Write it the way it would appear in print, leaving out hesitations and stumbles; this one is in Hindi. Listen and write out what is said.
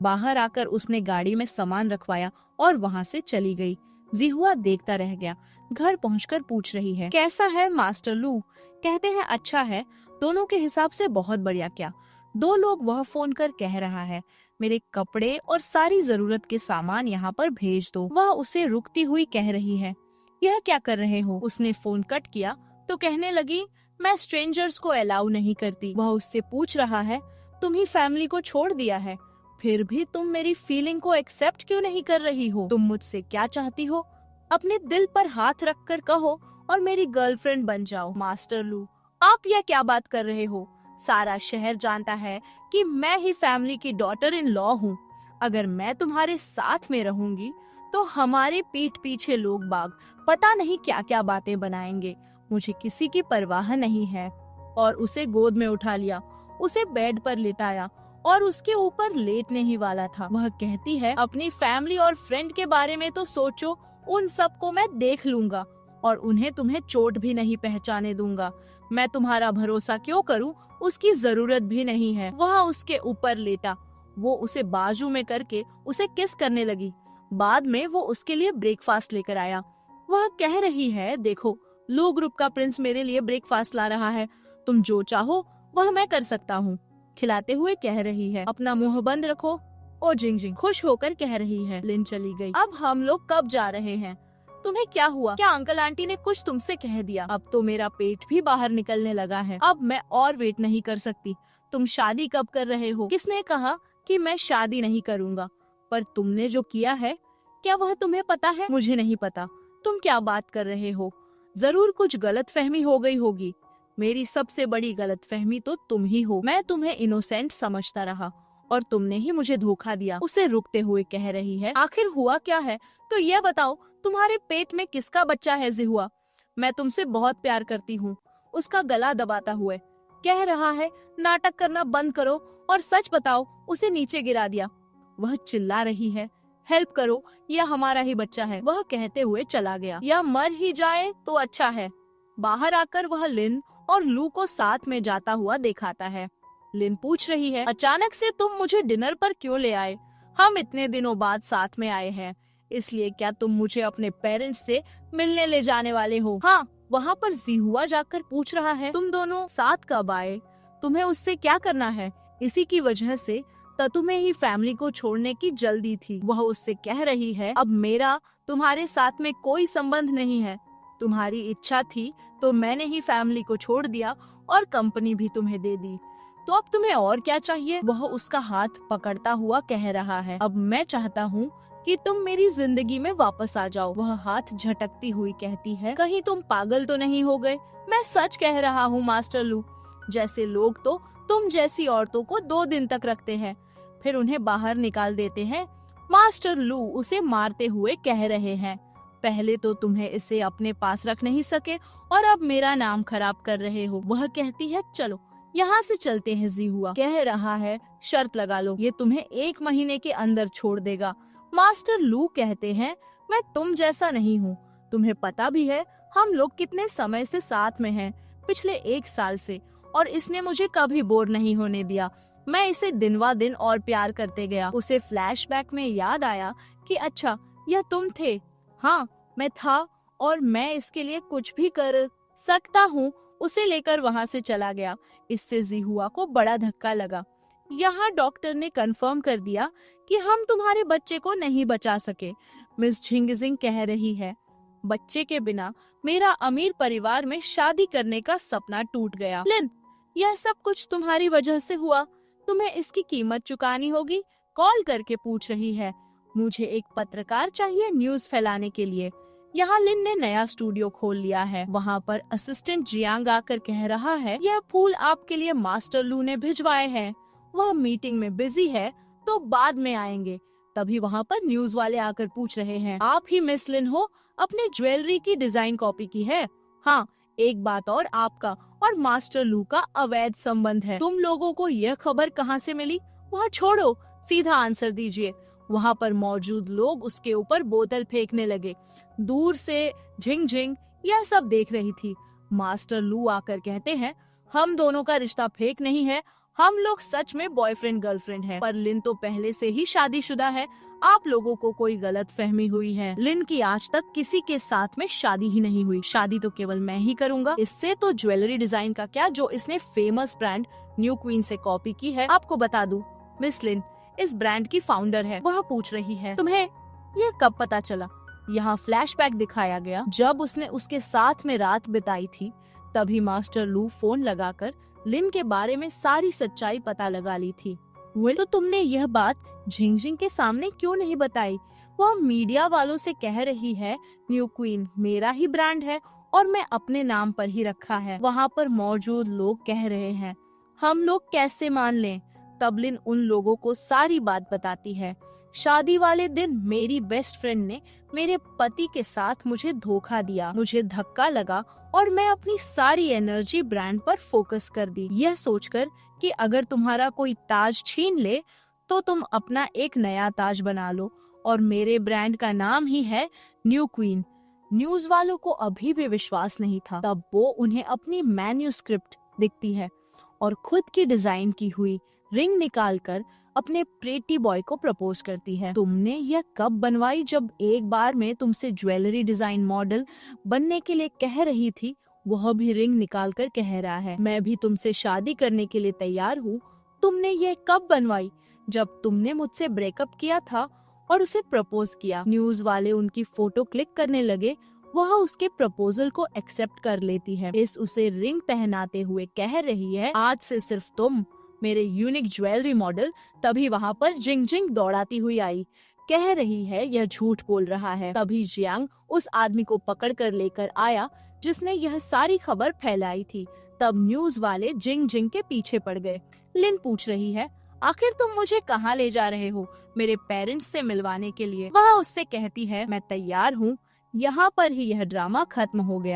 बाहर आकर उसने गाड़ी में सामान रखवाया और वहाँ से चली गई। जिहुआ देखता रह गया। घर पहुंचकर पूछ रही है, कैसा है मास्टर लू? कहते हैं अच्छा है, दोनों के हिसाब से बहुत बढ़िया। क्या 2 लोग वह फोन कर कह रहा है, मेरे कपड़े और सारी जरूरत के सामान यहाँ पर भेज दो। वह उसे रुकती हुई कह रही है, यह क्या कर रहे हो? उसने फोन कट किया तो कहने लगी, मैं स्ट्रेंजर्स को अलाउ नहीं करती। वह उससे पूछ रहा है, तुम ही फैमिली को छोड़ दिया है, फिर भी तुम मेरी फीलिंग को एक्सेप्ट क्यों नहीं कर रही हो? तुम मुझसे क्या चाहती हो? अपने दिल पर हाथ रखकर कहो और मेरी गर्लफ्रेंड बन जाओ। मास्टर लू, आप यह क्या बात कर रहे हो? सारा शहर जानता है कि मैं ही फैमिली की डॉटर इन लॉ हूँ। अगर मैं तुम्हारे साथ में रहूंगी तो हमारे पीठ पीछे लोग बाग पता नहीं क्या क्या बातें बनाएंगे। मुझे किसी की परवाह नहीं है। और उसे गोद में उठा लिया, उसे बेड पर लिटाया और उसके ऊपर लेटने ही वाला था। वह कहती है, अपनी फैमिली और फ्रेंड के बारे में तो सोचो, उन सबको मैं देख लूंगा और उन्हें तुम्हें चोट भी नहीं पहचाने दूंगा। मैं तुम्हारा भरोसा क्यों करूं? उसकी जरूरत भी नहीं है। वह उसके ऊपर लेटा, वो उसे बाजू में करके उसे किस करने लगी। बाद में वो उसके लिए ब्रेकफास्ट लेकर आया। वह कह रही है, देखो लो ग्रुप का प्रिंस मेरे लिए ब्रेकफास्ट ला रहा है, तुम जो चाहो वह मैं कर सकता हूँ। खिलाते हुए कह रही है, अपना मुंह बंद रखो। ओ जिंग जिंग खुश होकर कह रही है, लिन चली गई। अब हम लोग कब जा रहे हैं? तुम्हें क्या हुआ? क्या अंकल आंटी ने कुछ तुमसे कह दिया? अब तो मेरा पेट भी बाहर निकलने लगा है। अब मैं और वेट नहीं कर सकती। तुम शादी कब कर रहे हो? किसने कहा कि मैं शादी नहीं करूँगा? पर तुमने जो किया है, क्या वह तुम्हें पता है? मुझे नहीं पता। तुम क्या बात कर रहे हो? जरूर कुछ गलतफहमी हो गई होगी। मेरी सबसे बड़ी गलतफहमी तो तुम ही हो। मैं तुम्हें इनोसेंट समझता रहा और तुमने ही मुझे धोखा दिया। उसे रुकते हुए कह रही है, आखिर हुआ क्या है? तो यह बताओ, तुम्हारे पेट में किसका बच्चा है जिहुआ? मैं तुमसे बहुत प्यार करती हूँ। उसका गला दबाता हुए कह रहा है, नाटक करना बंद करो और सच बताओ। उसे नीचे गिरा दिया। वह चिल्ला रही है, हेल्प करो, यह हमारा ही बच्चा है। वह कहते हुए चला गया। या मर ही जाए तो अच्छा है। बाहर आकर वह लिन और लू को साथ में जाता हुआ दिखाता है। लिन पूछ रही है, अचानक से तुम मुझे डिनर पर क्यों ले आए? हम इतने दिनों बाद साथ में आए हैं, इसलिए क्या तुम मुझे अपने पेरेंट्स से मिलने ले जाने वाले हो? हाँ। वहाँ पर जिहुआ जाकर पूछ रहा है, तुम दोनों साथ कब आए? तुम्हें उससे क्या करना है? इसी की वजह से तुम्हें ही फैमिली को छोड़ने की जल्दी थी। वह उससे कह रही है, अब मेरा तुम्हारे साथ में कोई संबंध नहीं है। तुम्हारी इच्छा थी तो मैंने ही फैमिली को छोड़ दिया और कंपनी भी तुम्हें दे दी। तो अब तुम्हें और क्या चाहिए? वह उसका हाथ पकड़ता हुआ कह रहा है, अब मैं चाहता हूँ कि तुम मेरी जिंदगी में वापस आ जाओ। वह हाथ झटकती हुई कहती है, कहीं तुम पागल तो नहीं हो गए? मैं सच कह रहा हूँ मास्टर लू। जैसे लोग तो तुम जैसी औरतों को 2 दिन तक रखते हैं, फिर उन्हें बाहर निकाल देते हैं। मास्टर लू उसे मारते हुए कह रहे हैं, पहले तो तुम्हें इसे अपने पास रख नहीं सके और अब मेरा नाम खराब कर रहे हो। वह कहती है, चलो यहाँ से चलते हैं। जिहुआ कह रहा है, शर्त लगा लो, ये तुम्हें 1 महीने के अंदर छोड़ देगा। मास्टर लू कहते हैं, मैं तुम जैसा नहीं हूँ। तुम्हें पता भी है हम लोग कितने समय से साथ में हैं, पिछले 1 साल से, और इसने मुझे कभी बोर नहीं होने दिया। मैं इसे दिन व दिन और प्यार करते गया। उसे फ्लैशबैक में याद आया कि अच्छा यह तुम थे। हाँ मैं था और मैं इसके लिए कुछ भी कर सकता हूँ। उसे लेकर वहाँ से चला गया। इससे जिहुआ को बड़ा धक्का लगा। यहाँ डॉक्टर ने कंफर्म कर दिया कि हम तुम्हारे बच्चे को नहीं बचा सके। मिस झिंगजिंग कह रही है, बच्चे के बिना मेरा अमीर परिवार में शादी करने का सपना टूट गया। लिन, यह सब कुछ तुम्हारी वजह से हुआ। तुम्हें इसकी कीमत चुकानी होगी। कॉल करके पूछ रही है, मुझे एक पत्रकार चाहिए न्यूज फैलाने के लिए। यहाँ लिन ने नया स्टूडियो खोल लिया है। वहाँ पर असिस्टेंट जियांग आकर कह रहा है, यह फूल आपके लिए मास्टर लू ने भिजवाए हैं। वह मीटिंग में बिजी है तो बाद में आएंगे। तभी वहाँ पर न्यूज वाले आकर पूछ रहे हैं, आप ही मिस लिन हो? अपने ज्वेलरी की डिजाइन कॉपी की है? हाँ, एक बात और, आपका और मास्टर लू का अवैध संबंध है। तुम लोगों को यह खबर कहाँ से मिली? वह छोड़ो, सीधा आंसर दीजिए। वहाँ पर मौजूद लोग उसके ऊपर बोतल फेंकने लगे। दूर से झिंग झिंग यह सब देख रही थी। मास्टर लू आकर कहते हैं, हम दोनों का रिश्ता फेक नहीं है हम लोग सच में बॉयफ्रेंड गर्लफ्रेंड है, पर लिन तो पहले से ही शादीशुदा है। आप लोगों को कोई गलत फहमी हुई है। लिन की आज तक किसी के साथ में शादी ही नहीं हुई। शादी तो केवल मैं ही करूँगा। इससे तो ज्वेलरी डिजाइन का क्या, जो इसने फेमस ब्रांड न्यू क्वीन से कॉपी की है। आपको बता दूं, मिस लिन इस ब्रांड की फाउंडर है। वह पूछ रही है, तुम्हें ये कब पता चला? यहाँ फ्लैशबैक दिखाया गया, जब उसने उसके साथ में रात बिताई थी, तभी मास्टर लू फोन लगाकर लिन के बारे में सारी सच्चाई पता लगा ली थी। तो तुमने यह बात झिंगझिंग के सामने क्यों नहीं बताई? वह मीडिया वालों से कह रही है न्यू क्वीन मेरा ही ब्रांड है और मैं अपने नाम पर ही रखा है। वहाँ पर मौजूद लोग कह रहे हैं, हम लोग कैसे मान लें? तब लिन उन लोगों को सारी बात बताती है। शादी वाले दिन मेरी बेस्ट फ्रेंड ने मेरे पति के साथ मुझे धोखा दिया, मुझे धक्का लगा और मैं अपनी सारी एनर्जी ब्रांड पर फोकस कर दी, यह सोचकर कि अगर तुम्हारा कोई ताज छीन ले तो तुम अपना एक नया ताज बना लो, और मेरे ब्रांड का नाम ही है न्यू क्वीन। न्यूज वालों को अभी भी विश्वास नहीं था। तब वो उन्हें अपनी मैन्यूस्क्रिप्ट दिखती है और खुद की डिजाइन की हुई रिंग निकालकर अपने प्रेटी बॉय को प्रपोज करती है। तुमने यह कब बनवाई? जब एक बार में तुमसे ज्वेलरी डिजाइन मॉडल बनने के लिए कह रही थी, वह भी रिंग निकाल कर कह रहा है मैं भी तुमसे शादी करने के लिए तैयार हूँ। तुमने ये कब बनवाई? जब तुमने मुझसे ब्रेकअप किया था और उसे प्रपोज किया। न्यूज वाले उनकी फोटो क्लिक करने लगे। वह उसके प्रपोजल को एक्सेप्ट कर लेती है। इस उसे रिंग पहनाते हुए कह रही है, आज से सिर्फ तुम मेरे यूनिक ज्वेलरी मॉडल। तभी वहाँ पर जिंग जिंग दौड़ाती हुई आई, कह रही है यह झूठ बोल रहा है। तभी जियांग उस आदमी को पकड़ कर लेकर आया जिसने यह सारी खबर फैलाई थी। तब न्यूज वाले जिंग जिंग के पीछे पड़ गए। लिन पूछ रही है, आखिर तुम मुझे कहाँ ले जा रहे हो? मेरे पेरेंट्स से मिलवाने के लिए। वह उससे कहती है, मैं तैयार हूँ। यहाँ पर ही यह ड्रामा खत्म हो गया।